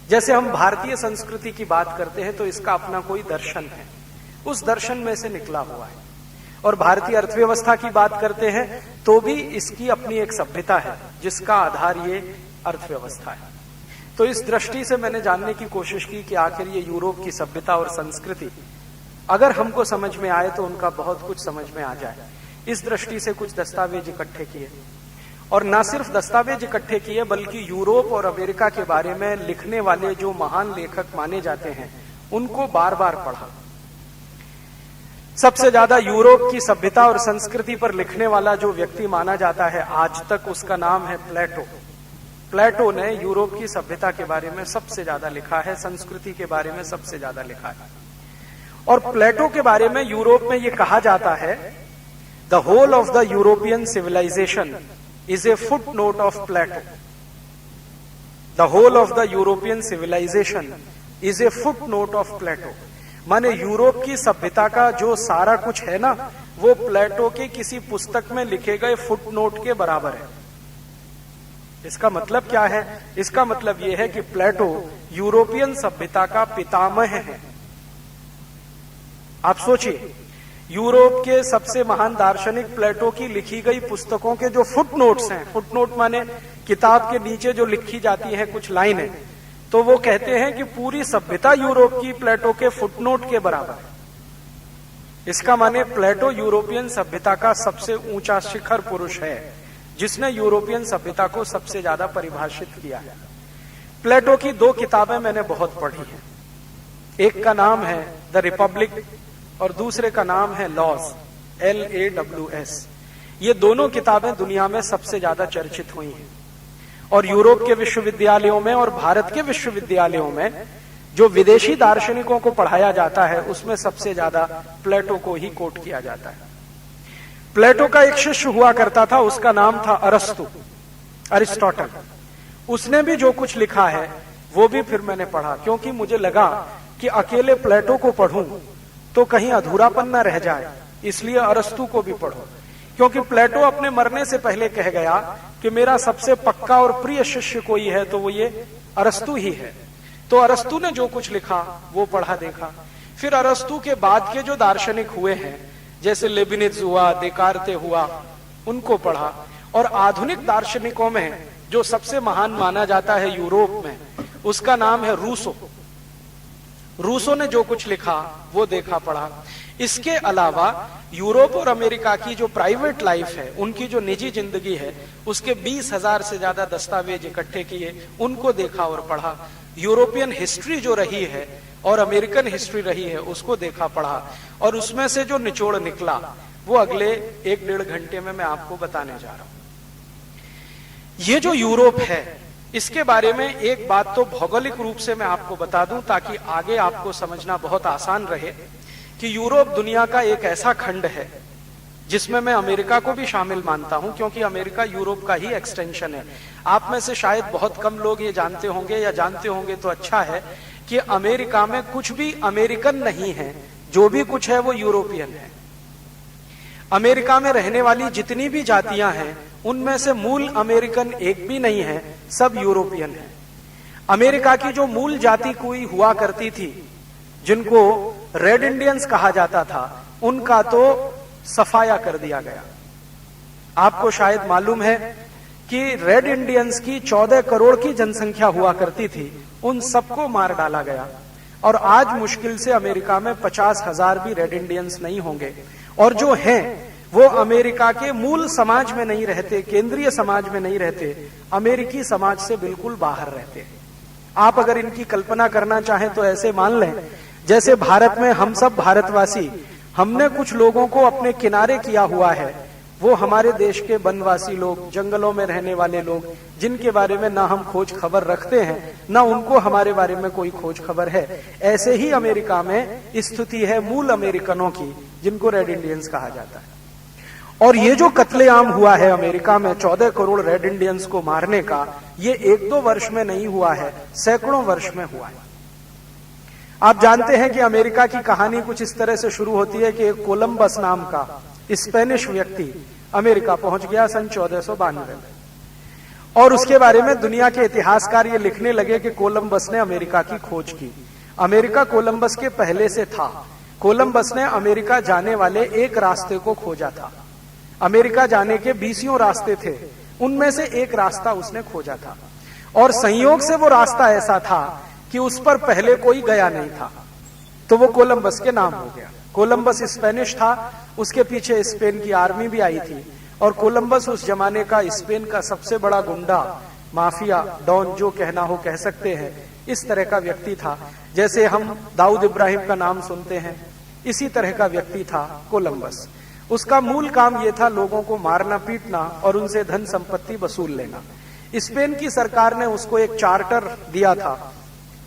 जैसे हम भारतीय संस्कृति की बात करते हैं तो इसका अपना कोई दर्शन है, उस दर्शन में से निकला हुआ है। और भारतीय अर्थव्यवस्था की बात करते हैं तो भी इसकी अपनी एक सभ्यता है जिसका आधार ये अर्थव्यवस्था है। तो इस दृष्टि से मैंने जानने की कोशिश की कि आखिर ये यूरोप की सभ्यता और संस्कृति अगर हमको समझ में आए तो उनका बहुत कुछ समझ में आ जाए। इस दृष्टि से कुछ दस्तावेज इकट्ठे किए, और न सिर्फ दस्तावेज इकट्ठे किए बल्कि यूरोप और अमेरिका के बारे में लिखने वाले जो महान लेखक माने जाते हैं उनको बार बार पढ़ा। सबसे ज्यादा यूरोप की सभ्यता और संस्कृति पर लिखने वाला जो व्यक्ति माना जाता है आज तक, उसका नाम है प्लेटो। प्लेटो ने यूरोप की सभ्यता के बारे में सबसे ज्यादा लिखा है, संस्कृति के बारे में सबसे ज्यादा लिखा है। और प्लेटो के बारे में यूरोप में यह कहा जाता है, the whole of the European civilization is a foot note of Plato. The whole of the European civilization is a foot note of Plato. माने यूरोप की सभ्यता का जो सारा कुछ है ना, वो प्लेटो के किसी पुस्तक में लिखे गए फुटनोट के बराबर है। इसका मतलब क्या है? इसका मतलब यह है कि प्लेटो यूरोपियन सभ्यता का पितामह है। आप सोचिए, यूरोप के सबसे महान दार्शनिक प्लेटो की लिखी गई पुस्तकों के जो फुटनोट्स हैं, फुटनोट माने किताब के नीचे जो लिखी जाती है कुछ लाइनें, तो वो कहते हैं कि पूरी सभ्यता यूरोप की प्लेटो के फुटनोट के बराबर है। इसका माने प्लेटो यूरोपियन सभ्यता का सबसे ऊंचा शिखर पुरुष है जिसने यूरोपियन सभ्यता को सबसे ज्यादा परिभाषित किया है। प्लेटो की दो किताबें मैंने बहुत पढ़ी हैं। एक का नाम है द रिपब्लिक और दूसरे का नाम है लॉज, LAWS। ये दोनों किताबें दुनिया में सबसे ज्यादा चर्चित हुई हैं और यूरोप के विश्वविद्यालयों में और भारत के विश्वविद्यालयों में जो विदेशी दार्शनिकों को पढ़ाया जाता है उसमें सबसे ज्यादा प्लेटो को ही कोट किया जाता है। प्लेटो का एक शिष्य हुआ करता था, उसका नाम था अरस्तु, अरिस्टोटल। उसने भी जो कुछ लिखा है वो भी फिर मैंने पढ़ा, क्योंकि मुझे लगा कि अकेले प्लेटो को पढ़ूं तो कहीं अधूरापन न रह जाए, इसलिए अरस्तु को भी पढ़ो। क्योंकि प्लेटो अपने मरने से पहले कह गया कि मेरा सबसे पक्का और प्रिय शिष्य कोई है तो वो ये अरस्तु ही है। तो अरस्तु ने जो कुछ लिखा वो पढ़ा देखा। फिर अरस्तु के बाद के जो दार्शनिक हुए हैं, जैसे लेबिनिज हुआ, देकार्ते हुआ, उनको पढ़ा। और आधुनिक दार्शनिकों में जो सबसे महान माना जाता है यूरोप में, उसका नाम है रूसो। रूसो ने जो कुछ लिखा वो देखा पढ़ा। इसके अलावा यूरोप और अमेरिका की जो प्राइवेट लाइफ है, उनकी जो निजी जिंदगी है, उसके 20,000 से ज्यादा दस्तावेज इकट्ठे किए, उनको देखा और पढ़ा। यूरोपियन हिस्ट्री जो रही है और अमेरिकन हिस्ट्री रही है उसको देखा पढ़ा। और उसमें से जो निचोड़ निकला वो अगले 1-1.5 घंटे में मैं आपको बताने जा रहा हूं। ये जो यूरोप है इसके बारे में एक बात तो भौगोलिक रूप से मैं आपको बता दूं ताकि आगे आपको समझना बहुत आसान रहे कि यूरोप दुनिया का एक ऐसा खंड है जिसमें मैं अमेरिका को भी शामिल मानता हूं, क्योंकि अमेरिका यूरोप का ही एक्सटेंशन है। आप में से शायद बहुत कम लोग ये जानते होंगे, या जानते होंगे तो अच्छा है, कि अमेरिका में कुछ भी अमेरिकन नहीं है, जो भी कुछ है वो यूरोपियन है। अमेरिका में रहने वाली जितनी भी जातियां हैं उनमें से मूल अमेरिकन एक भी नहीं है, सब यूरोपियन है। अमेरिका की जो मूल जाति कोई हुआ करती थी जिनको रेड इंडियंस कहा जाता था, उनका तो सफाया कर दिया गया। आपको शायद मालूम है कि रेड इंडियंस की 14 करोड़ की जनसंख्या हुआ करती थी, उन सबको मार डाला गया। और आज मुश्किल से अमेरिका में 50,000 भी रेड इंडियंस नहीं होंगे, और जो हैं वो अमेरिका के मूल समाज में नहीं रहते, केंद्रीय समाज में नहीं रहते, अमेरिकी समाज से बिल्कुल बाहर रहते हैं। आप अगर इनकी कल्पना करना चाहें तो ऐसे मान लें जैसे भारत में हम सब भारतवासी, हमने कुछ लोगों को अपने किनारे किया हुआ है, वो हमारे देश के वनवासी लोग, जंगलों में रहने वाले लोग, जिनके बारे में ना हम खोज खबर रखते हैं ना उनको हमारे बारे में कोई खोज खबर है। ऐसे ही अमेरिका में स्थिति है मूल अमेरिकनों की, जिनको रेड इंडियंस कहा जाता है। और ये जो कत्लेआम हुआ है अमेरिका में 14 करोड़ रेड इंडियंस को मारने का, ये 1-2 वर्ष में नहीं हुआ है, सैकड़ों वर्ष में हुआ है। आप जानते हैं कि अमेरिका की कहानी कुछ इस तरह से शुरू होती है कि एक कोलंबस नाम का स्पेनिश व्यक्ति अमेरिका पहुंच गया सन 1492 में। और उसके बारे में दुनिया के इतिहासकार ये लिखने लगे कि कोलंबस ने अमेरिका की खोज की। अमेरिका कोलंबस के पहले से था। कोलंबस ने अमेरिका जाने वाले एक रास्ते को खोजा था। अमेरिका जाने के 20 रास्ते थे, उनमें से एक रास्ता उसने खोजा था, और संयोग से वो रास्ता ऐसा था कि उस पर पहले कोई गया नहीं था, तो वो कोलंबस के नाम हो गया। कोलंबस स्पेनिश था, उसके पीछे स्पेन की आर्मी भी आई थी, और कोलंबस उस जमाने का स्पेन का सबसे बड़ा गुंडा, माफिया, डॉन जो कहना हो कह सकते हैं, इस तरह का व्यक्ति था। जैसे हम दाऊद इब्राहिम का नाम सुनते हैं, इसी तरह का व्यक्ति था कोलंबस। उसका मूल काम यह था लोगों को मारना पीटना और उनसे धन संपत्ति वसूल लेना। स्पेन की सरकार ने उसको एक चार्टर दिया था,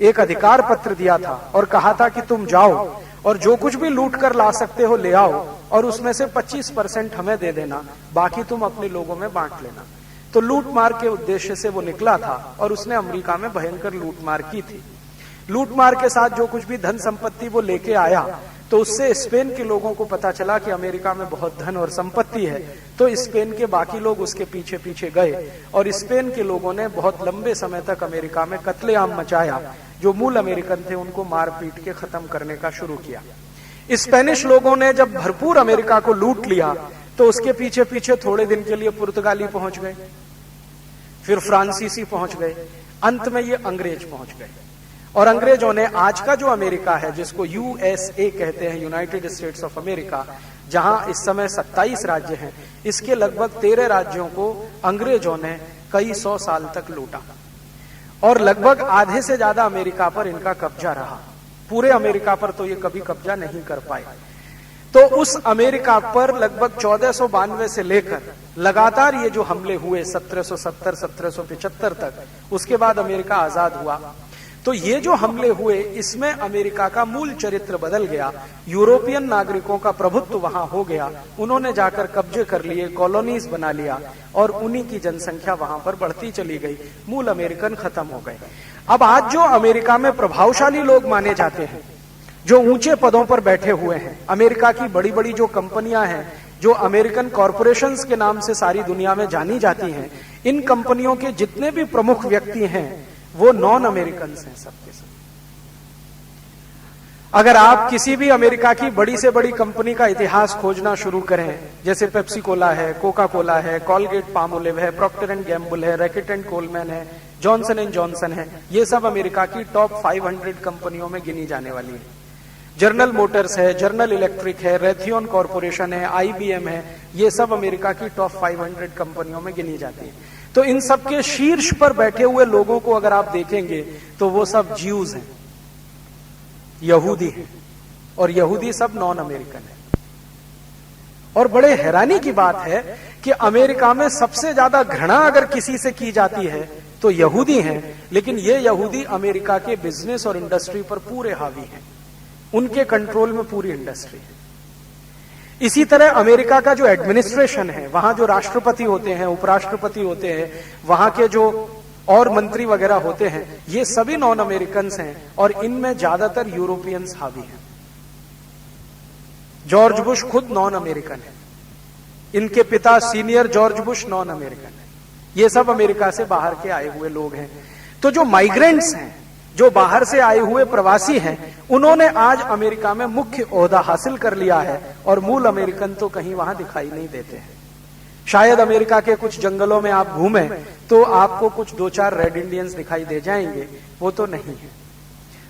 एक अधिकार पत्र दिया था, और कहा था कि तुम जाओ और जो कुछ भी लूट कर ला सकते हो ले आओ, और उसमें से 25% हमें दे देना, बाकी तुम अपने लोगों में बांट लेना। तो लूट मार के उद्देश्य से वो निकला था, और उसने अमेरिका में भयंकर लूट मार की थी। लूट मार के साथ जो कुछ भी धन संपत्ति वो लेके आया, तो उससे स्पेन के लोगों को पता चला कि अमेरिका में बहुत धन और संपत्ति है। तो स्पेन के बाकी लोग उसके पीछे पीछे गए, और स्पेन के लोगों ने बहुत लंबे समय तक अमेरिका में कत्लेआम मचाया। जो मूल अमेरिकन थे उनको मार पीट के खत्म करने का शुरू किया। स्पेनिश लोगों ने जब भरपूर अमेरिका को लूट लिया, तो उसके पीछे पीछे थोड़े दिन के लिए पुर्तगाली पहुंच गए, फिर फ्रांसीसी पहुंच गए, अंत में ये अंग्रेज पहुंच गए। और अंग्रेजों ने आज का जो अमेरिका है, जिसको यूएसए कहते हैं, यूनाइटेड स्टेट्स ऑफ अमेरिका, जहां इस समय 27 राज्य हैं, इसके लगभग 13 राज्यों को अंग्रेजों ने कई 100 साल तक लूटा, और लगभग आधे से ज्यादा अमेरिका पर इनका कब्जा रहा। पूरे अमेरिका पर तो ये कभी कब्जा नहीं कर पाए। तो उस अमेरिका पर लगभग 1492 से लेकर लगातार ये जो हमले हुए 1770 1775 तक, उसके बाद अमेरिका आजाद हुआ। तो ये जो हमले हुए, इसमें अमेरिका का मूल चरित्र बदल गया। यूरोपियन नागरिकों का प्रभुत्व वहां हो गया, उन्होंने जाकर कब्जे कर लिए, कॉलोनीज बना लिया, और उन्हीं की जनसंख्या वहां पर बढ़ती चली गई। मूल अमेरिकन खत्म हो गए। अब आज जो अमेरिका में प्रभावशाली लोग माने जाते हैं, जो ऊंचे पदों पर बैठे हुए हैं, अमेरिका की बड़ी बड़ी जो कंपनियां हैं, जो अमेरिकन कॉरपोरेशंस के नाम से सारी दुनिया में जानी जाती हैं, इन कंपनियों के जितने भी प्रमुख व्यक्ति हैं वो नॉन अमेरिकन हैं सबके सब। अगर आप किसी भी अमेरिका की बड़ी से बड़ी कंपनी का इतिहास खोजना शुरू करें, जैसे पेप्सी कोला है, कोका कोला है, कॉलगेट पामोलिव है, प्रॉक्टर एंड गैम्बल है, रैकेट एंड कोलमैन है, जॉनसन एंड जॉनसन है, ये सब अमेरिका की टॉप 500 कंपनियों में गिनी जाने वाली है। जनरल मोटर्स है, जनरल इलेक्ट्रिक है, रेथियन कॉर्पोरेशन है, IBM है, ये सब अमेरिका की टॉप 500 कंपनियों में गिनी जाती है। तो इन सब के शीर्ष पर बैठे हुए लोगों को अगर आप देखेंगे तो वो सब ज्यूज हैं, यहूदी हैं, और यहूदी सब नॉन अमेरिकन है। और बड़े हैरानी की बात है कि अमेरिका में सबसे ज्यादा घृणा अगर किसी से की जाती है तो यहूदी हैं, लेकिन ये यहूदी अमेरिका के बिजनेस और इंडस्ट्री पर पूरे हावी हैं, उनके कंट्रोल में पूरी इंडस्ट्री है। इसी तरह अमेरिका का जो एडमिनिस्ट्रेशन है, वहां जो राष्ट्रपति होते हैं, उपराष्ट्रपति होते हैं, वहां के जो और मंत्री वगैरह होते हैं, ये सभी नॉन अमेरिकन हैं, और इनमें ज्यादातर यूरोपियंस हावी हैं। जॉर्ज बुश खुद नॉन अमेरिकन है, इनके पिता senior George Bush non American है। ये सब अमेरिका से बाहर के आए हुए लोग हैं। तो जो माइग्रेंट्स हैं, जो बाहर से आए हुए प्रवासी हैं, उन्होंने आज अमेरिका में मुख्य ओहदा हासिल कर लिया है, और मूल अमेरिकन तो कहीं वहां दिखाई नहीं देते हैं। शायद अमेरिका के कुछ जंगलों में आप घूमें तो आपको कुछ 2-4 रेड इंडियंस दिखाई दे जाएंगे, वो तो नहीं है।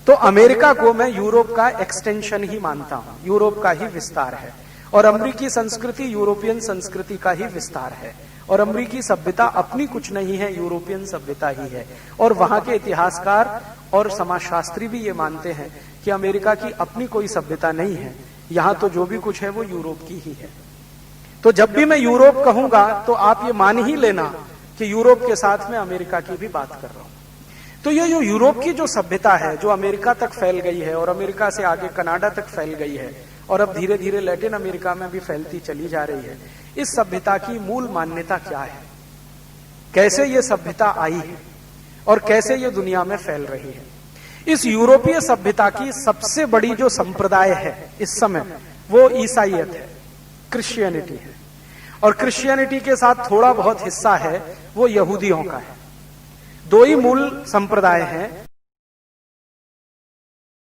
तो अमेरिका को मैं यूरोप का एक्सटेंशन ही मानता हूं, यूरोप का ही विस्तार है, और अमेरिकी संस्कृति यूरोपियन संस्कृति का ही विस्तार है, और अमेरिकी सभ्यता अपनी कुछ नहीं है, यूरोपियन सभ्यता ही है। और वहां के इतिहासकार और समाजशास्त्री भी ये मानते हैं कि अमेरिका की अपनी कोई सभ्यता नहीं है, यहां तो जो भी कुछ है वो यूरोप की ही है। तो जब भी मैं यूरोप कहूंगा तो आप ये मान ही लेना कि यूरोप के साथ में अमेरिका की भी बात कर रहा हूं। तो ये जो यूरोप की जो सभ्यता है, जो अमेरिका तक फैल गई है, और अमेरिका से आगे कनाडा तक फैल गई है, और अब धीरे धीरे लैटिन अमेरिका में भी फैलती चली जा रही है, इस सभ्यता की मूल मान्यता क्या है, कैसे ये सभ्यता आई है, और कैसे ये दुनिया में फैल रही है। इस यूरोपीय सभ्यता की सबसे बड़ी जो संप्रदाय है इस समय, वो ईसाईयत है, क्रिश्चियनिटी है। और क्रिश्चियनिटी के साथ थोड़ा बहुत हिस्सा है वो यहूदियों का है। दो ही मूल संप्रदाय हैं,